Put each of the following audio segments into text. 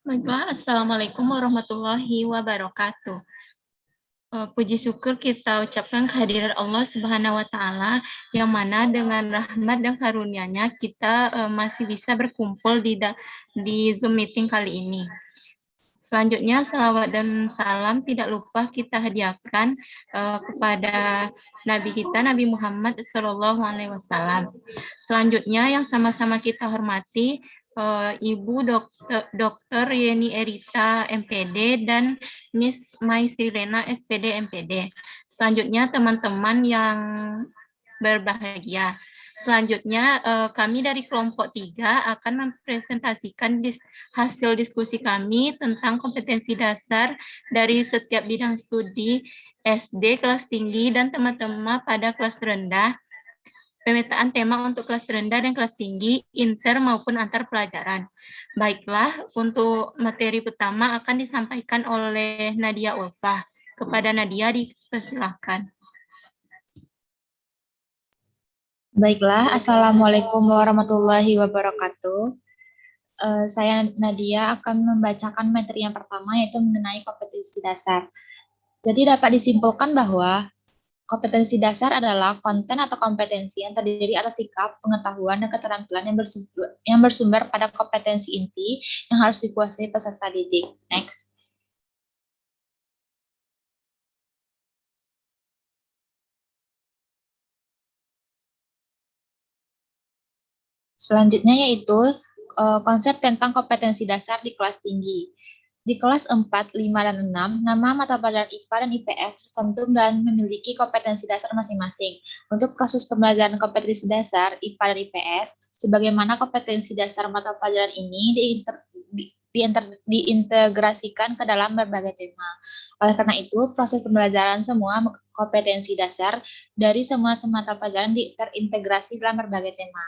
Baiklah, Assalamualaikum warahmatullahi wabarakatuh. Puji syukur kita ucapkan kehadiran Allah Subhanahu wa Ta'ala, yang mana dengan rahmat dan karunia-Nya kita masih bisa berkumpul di Zoom meeting kali ini. Selanjutnya, salawat dan salam tidak lupa kita hadiahkan kepada Nabi kita, Nabi Muhammad SAW. Selanjutnya, yang sama-sama kita hormati, Ibu Dr. Yeni Erita MPD dan Miss Mai Sirena SPD MPD. Selanjutnya, teman-teman yang berbahagia. Selanjutnya, kami dari kelompok 3 akan mempresentasikan hasil diskusi kami tentang kompetensi dasar dari setiap bidang studi SD, kelas tinggi, dan teman-teman pada kelas rendah. Pemetaan tema untuk kelas rendah dan kelas tinggi, inter maupun antar pelajaran. Baiklah, untuk materi pertama akan disampaikan oleh Nadia Ulfah. Kepada Nadia, dipersilahkan. Baiklah, Assalamualaikum warahmatullahi wabarakatuh. Saya Nadia akan membacakan materi yang pertama, yaitu mengenai kompetensi dasar. Jadi dapat disimpulkan bahwa kompetensi dasar adalah konten atau kompetensi yang terdiri atas sikap, pengetahuan, dan keterampilan yang bersumber pada kompetensi inti yang harus dikuasai peserta didik. Next. Selanjutnya yaitu konsep tentang kompetensi dasar di kelas tinggi. Di kelas 4, 5, dan 6, nama mata pelajaran IPA dan IPS tercantum dan memiliki kompetensi dasar masing-masing. Untuk proses pembelajaran kompetensi dasar IPA dan IPS, sebagaimana kompetensi dasar mata pelajaran ini diintegrasikan ke dalam berbagai tema. Oleh karena itu, proses pembelajaran semua kompetensi dasar dari semua mata pelajaran terintegrasi dalam berbagai tema.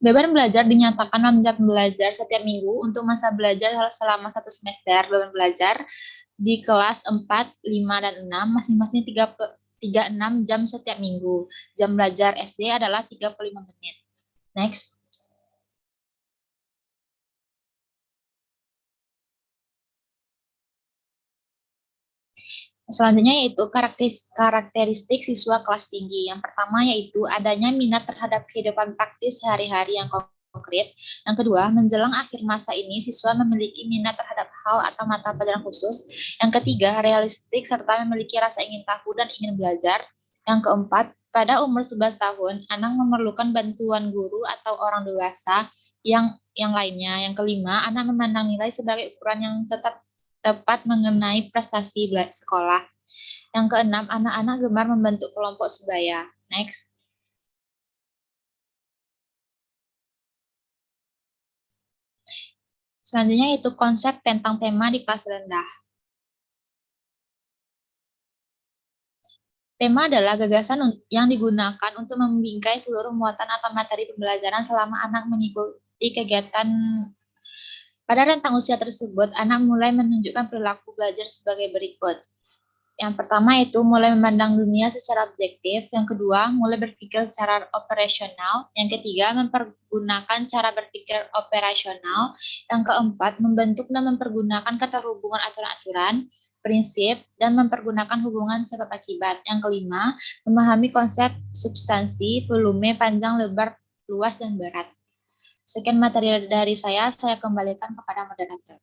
Beban belajar dinyatakan dalam jam belajar setiap minggu untuk masa belajar selama 1 semester. Beban belajar di kelas 4, 5, dan 6 masing-masing 36 jam setiap minggu. Jam belajar SD adalah 35 menit. Next. Selanjutnya yaitu karakteristik siswa kelas tinggi. Yang pertama yaitu adanya minat terhadap kehidupan praktis sehari-hari yang konkret. Yang kedua, menjelang akhir masa ini siswa memiliki minat terhadap hal atau mata pelajaran khusus. Yang ketiga, realistik serta memiliki rasa ingin tahu dan ingin belajar. Yang keempat, pada umur 11 tahun, anak memerlukan bantuan guru atau orang dewasa yang lainnya. Yang kelima, anak memandang nilai sebagai ukuran yang tepat mengenai prestasi sekolah. Yang keenam, anak-anak gemar membentuk kelompok sebaya. Next. Selanjutnya yaitu konsep tentang tema di kelas rendah. Tema adalah gagasan yang digunakan untuk membingkai seluruh muatan atau materi pembelajaran selama anak mengikuti kegiatan. Pada rentang usia tersebut, anak mulai menunjukkan perilaku belajar sebagai berikut. Yang pertama itu mulai memandang dunia secara objektif. Yang kedua, mulai berpikir secara operasional. Yang ketiga, mempergunakan cara berpikir operasional. Yang keempat, membentuk dan mempergunakan keterhubungan aturan-aturan, prinsip, dan mempergunakan hubungan sebab akibat. Yang kelima, memahami konsep substansi, volume, panjang, lebar, luas, dan berat. Sekian materi dari saya kembalikan kepada moderator.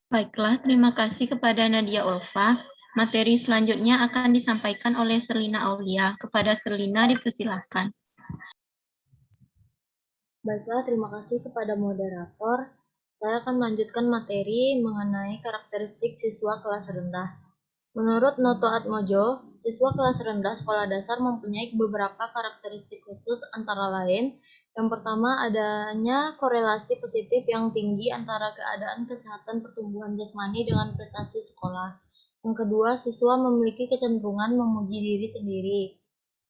Baiklah, terima kasih kepada Nadia Ulfa. Materi selanjutnya akan disampaikan oleh Serlina Aulia. Kepada Serlina, dipersilahkan. Baiklah, terima kasih kepada moderator. Saya akan melanjutkan materi mengenai karakteristik siswa kelas rendah. Menurut Noto Atmojo, siswa kelas rendah sekolah dasar mempunyai beberapa karakteristik khusus antara lain. Yang pertama, adanya korelasi positif yang tinggi antara keadaan kesehatan pertumbuhan jasmani dengan prestasi sekolah. Yang kedua, siswa memiliki kecenderungan memuji diri sendiri.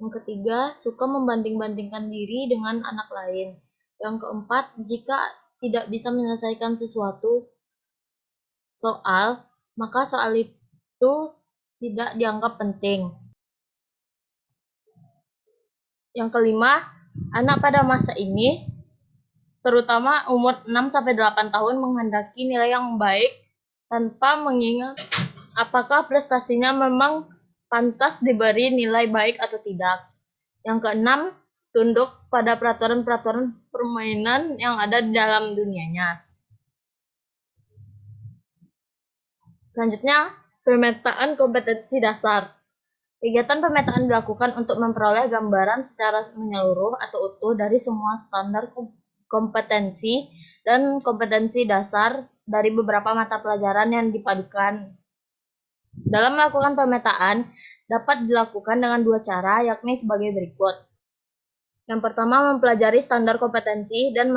Yang ketiga, suka membanding-bandingkan diri dengan anak lain. Yang keempat, jika tidak bisa menyelesaikan sesuatu soal, maka soal itu tidak dianggap penting. Yang kelima, anak pada masa ini terutama umur 6-8 tahun menghendaki nilai yang baik tanpa mengingat apakah prestasinya memang pantas diberi nilai baik atau tidak. Yang keenam, tunduk pada peraturan-peraturan permainan yang ada di dalam dunianya. Selanjutnya, pemetaan kompetensi dasar. Kegiatan pemetaan dilakukan untuk memperoleh gambaran secara menyeluruh atau utuh dari semua standar kompetensi dan kompetensi dasar dari beberapa mata pelajaran yang dipadukan. Dalam melakukan pemetaan, dapat dilakukan dengan dua cara, yakni sebagai berikut. Yang pertama, mempelajari standar kompetensi dan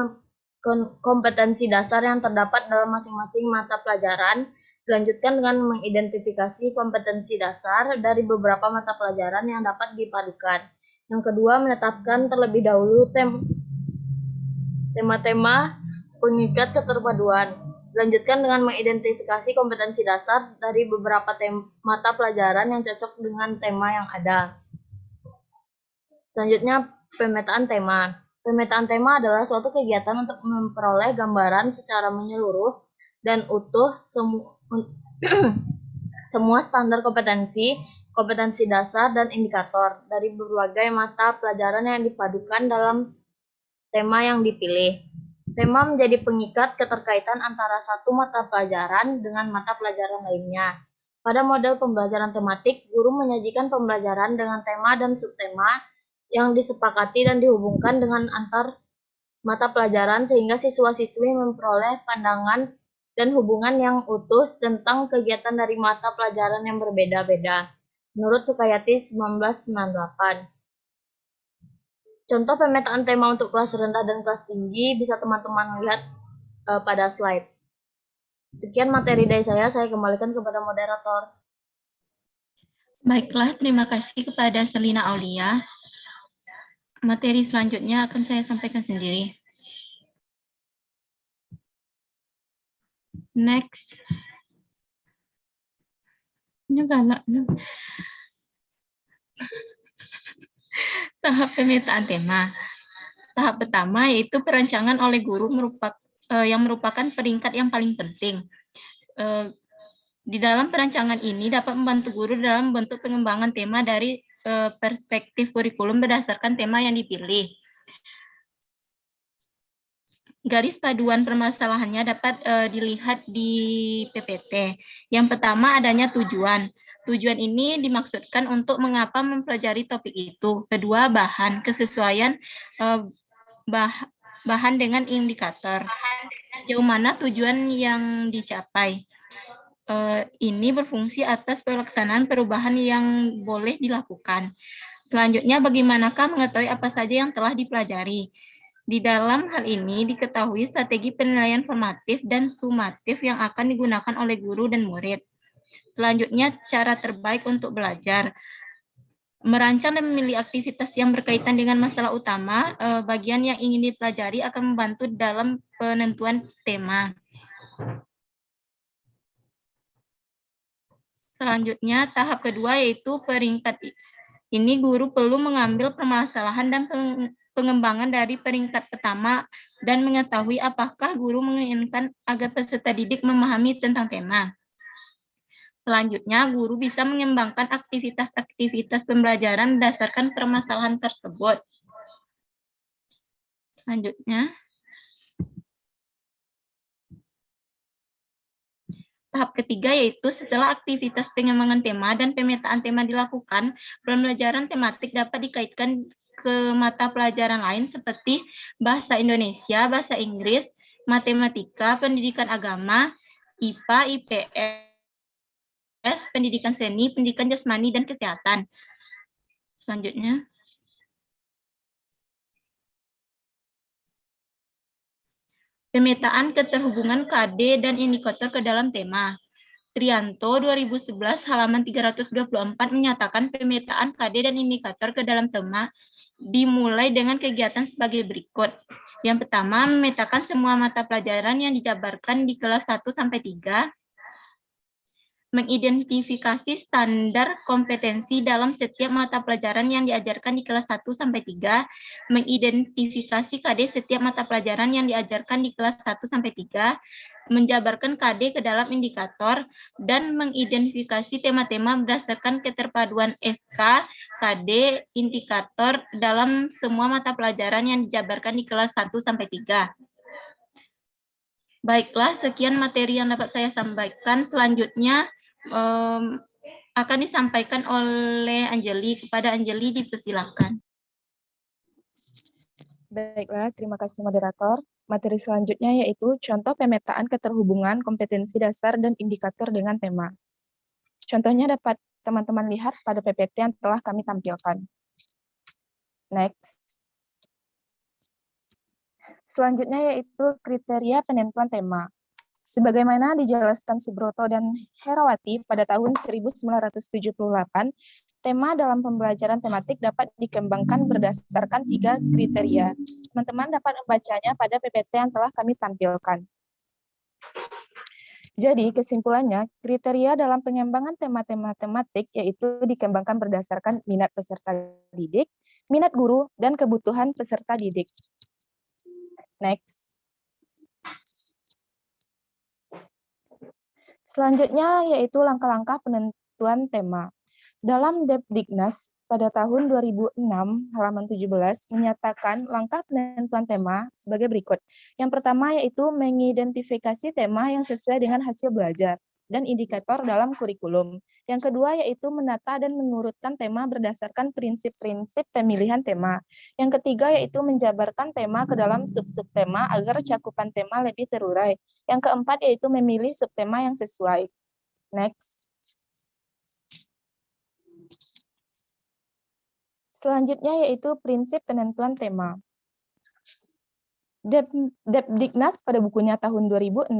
kompetensi dasar yang terdapat dalam masing-masing mata pelajaran. Dilanjutkan dengan mengidentifikasi kompetensi dasar dari beberapa mata pelajaran yang dapat dipadukan. Yang kedua, menetapkan terlebih dahulu tema-tema pengikat keterpaduan. Dilanjutkan dengan mengidentifikasi kompetensi dasar dari beberapa mata pelajaran yang cocok dengan tema yang ada. Selanjutnya, pemetaan tema. Pemetaan tema adalah suatu kegiatan untuk memperoleh gambaran secara menyeluruh dan utuh semua standar kompetensi, kompetensi dasar, dan indikator dari berbagai mata pelajaran yang dipadukan dalam tema yang dipilih. Tema menjadi pengikat keterkaitan antara satu mata pelajaran dengan mata pelajaran lainnya. Pada model pembelajaran tematik, guru menyajikan pembelajaran dengan tema dan subtema yang disepakati dan dihubungkan dengan antar mata pelajaran sehingga siswa-siswi memperoleh pandangan dan hubungan yang utuh tentang kegiatan dari mata pelajaran yang berbeda-beda. Menurut Sukayati 1998. Contoh pemetaan tema untuk kelas rendah dan kelas tinggi bisa teman-teman lihat pada slide. Sekian materi dari saya kembalikan kepada moderator. Baiklah, terima kasih kepada Selina Aulia. Materi selanjutnya akan saya sampaikan sendiri. Next. Ini galak. Tahap pemetaan tema. Tahap pertama yaitu perancangan oleh guru yang merupakan peringkat yang paling penting. Di dalam perancangan ini dapat membantu guru dalam bentuk pengembangan tema dari perspektif kurikulum berdasarkan tema yang dipilih. Garis paduan permasalahannya dapat dilihat di PPT. Yang pertama adanya tujuan. Tujuan ini dimaksudkan untuk mengapa mempelajari topik itu. Kedua, bahan, kesesuaian bahan dengan indikator. Sejauh mana tujuan yang dicapai. Ini berfungsi atas pelaksanaan perubahan yang boleh dilakukan. Selanjutnya, bagaimanakah mengetahui apa saja yang telah dipelajari. Di dalam hal ini diketahui strategi penilaian formatif dan sumatif yang akan digunakan oleh guru dan murid. Selanjutnya, cara terbaik untuk belajar. Merancang dan memilih aktivitas yang berkaitan dengan masalah utama, bagian yang ingin dipelajari akan membantu dalam penentuan tema. Selanjutnya, tahap kedua yaitu peringkat. Ini guru perlu mengambil permasalahan dan pengembangan dari peringkat pertama dan mengetahui apakah guru menginginkan agar peserta didik memahami tentang tema. Selanjutnya, guru bisa mengembangkan aktivitas-aktivitas pembelajaran berdasarkan permasalahan tersebut. Selanjutnya, tahap ketiga yaitu setelah aktivitas pengembangan tema dan pemetaan tema dilakukan, pembelajaran tematik dapat dikaitkan ke mata pelajaran lain seperti bahasa Indonesia, bahasa Inggris, matematika, pendidikan agama, IPA, IPS, pendidikan seni, pendidikan jasmani, dan kesehatan. Selanjutnya. Pemetaan keterhubungan KD dan indikator ke dalam tema. Trianto 2011 halaman 324 menyatakan pemetaan KD dan indikator ke dalam tema dimulai dengan kegiatan sebagai berikut. Yang pertama, memetakan semua mata pelajaran yang dijabarkan di kelas 1 sampai 3. mengidentifikasi standar kompetensi dalam setiap mata pelajaran yang diajarkan di kelas 1 sampai 3, mengidentifikasi KD setiap mata pelajaran yang diajarkan di kelas 1 sampai 3, menjabarkan KD ke dalam indikator, dan mengidentifikasi tema-tema berdasarkan keterpaduan SK, KD, indikator dalam semua mata pelajaran yang dijabarkan di kelas 1 sampai 3. Baiklah, sekian materi yang dapat saya sampaikan. Selanjutnya akan disampaikan oleh Anjeli. Kepada Anjeli dipersilakan. Baiklah, terima kasih moderator. Materi selanjutnya yaitu contoh pemetaan keterhubungan kompetensi dasar dan indikator dengan tema. Contohnya dapat teman-teman lihat pada PPT yang telah kami tampilkan. Next. Selanjutnya yaitu kriteria penentuan tema. Sebagaimana dijelaskan Subroto dan Herawati pada tahun 1978, tema dalam pembelajaran tematik dapat dikembangkan berdasarkan 3 kriteria. Teman-teman dapat membacanya pada PPT yang telah kami tampilkan. Jadi, kesimpulannya, kriteria dalam pengembangan tema-tema tematik yaitu dikembangkan berdasarkan minat peserta didik, minat guru, dan kebutuhan peserta didik. Next. Selanjutnya yaitu langkah-langkah penentuan tema. Dalam Depdiknas pada tahun 2006 halaman 17 menyatakan langkah penentuan tema sebagai berikut. Yang pertama yaitu mengidentifikasi tema yang sesuai dengan hasil belajar dan indikator dalam kurikulum. Yang kedua yaitu menata dan menurutkan tema berdasarkan prinsip-prinsip pemilihan tema. Yang ketiga yaitu menjabarkan tema ke dalam sub-sub tema agar cakupan tema lebih terurai. Yang keempat yaitu memilih subtema yang sesuai. Next. Selanjutnya yaitu prinsip penentuan tema. Depdiknas pada bukunya tahun 2006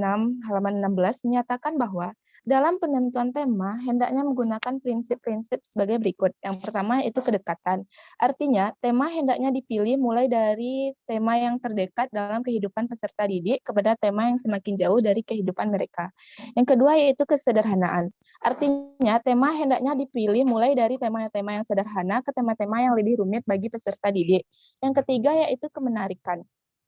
halaman 16 menyatakan bahwa dalam penentuan tema hendaknya menggunakan prinsip-prinsip sebagai berikut. Yang pertama yaitu kedekatan. Artinya tema hendaknya dipilih mulai dari tema yang terdekat dalam kehidupan peserta didik kepada tema yang semakin jauh dari kehidupan mereka. Yang kedua yaitu kesederhanaan. Artinya tema hendaknya dipilih mulai dari tema-tema yang sederhana ke tema-tema yang lebih rumit bagi peserta didik. Yang ketiga yaitu kemenarikan.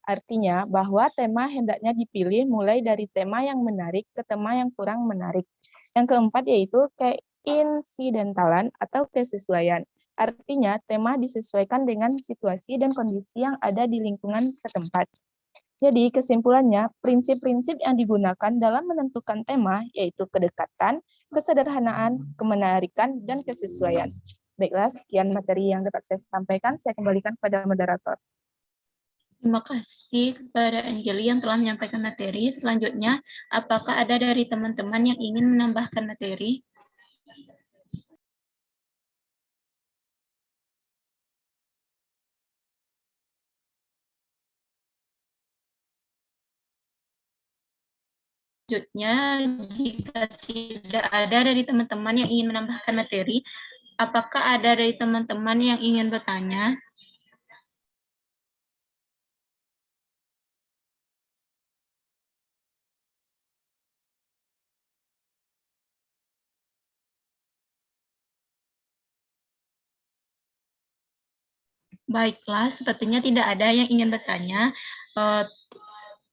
Artinya bahwa tema hendaknya dipilih mulai dari tema yang menarik ke tema yang kurang menarik. Yang keempat yaitu keinsidentalan atau kesesuaian. Artinya tema disesuaikan dengan situasi dan kondisi yang ada di lingkungan setempat. Jadi kesimpulannya, prinsip-prinsip yang digunakan dalam menentukan tema yaitu kedekatan, kesederhanaan, kemenarikan, dan kesesuaian. Baiklah, sekian materi yang dapat saya sampaikan. Saya kembalikan kepada moderator. Terima kasih kepada Anjeli yang telah menyampaikan materi. Selanjutnya, apakah ada dari teman-teman yang ingin menambahkan materi? Selanjutnya, jika tidak ada dari teman-teman yang ingin menambahkan materi, apakah ada dari teman-teman yang ingin bertanya? Baiklah, sepertinya tidak ada yang ingin bertanya.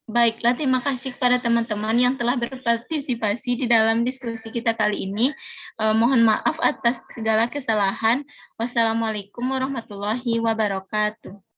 Baiklah, terima kasih kepada teman-teman yang telah berpartisipasi di dalam diskusi kita kali ini. Mohon maaf atas segala kesalahan. Wassalamualaikum warahmatullahi wabarakatuh.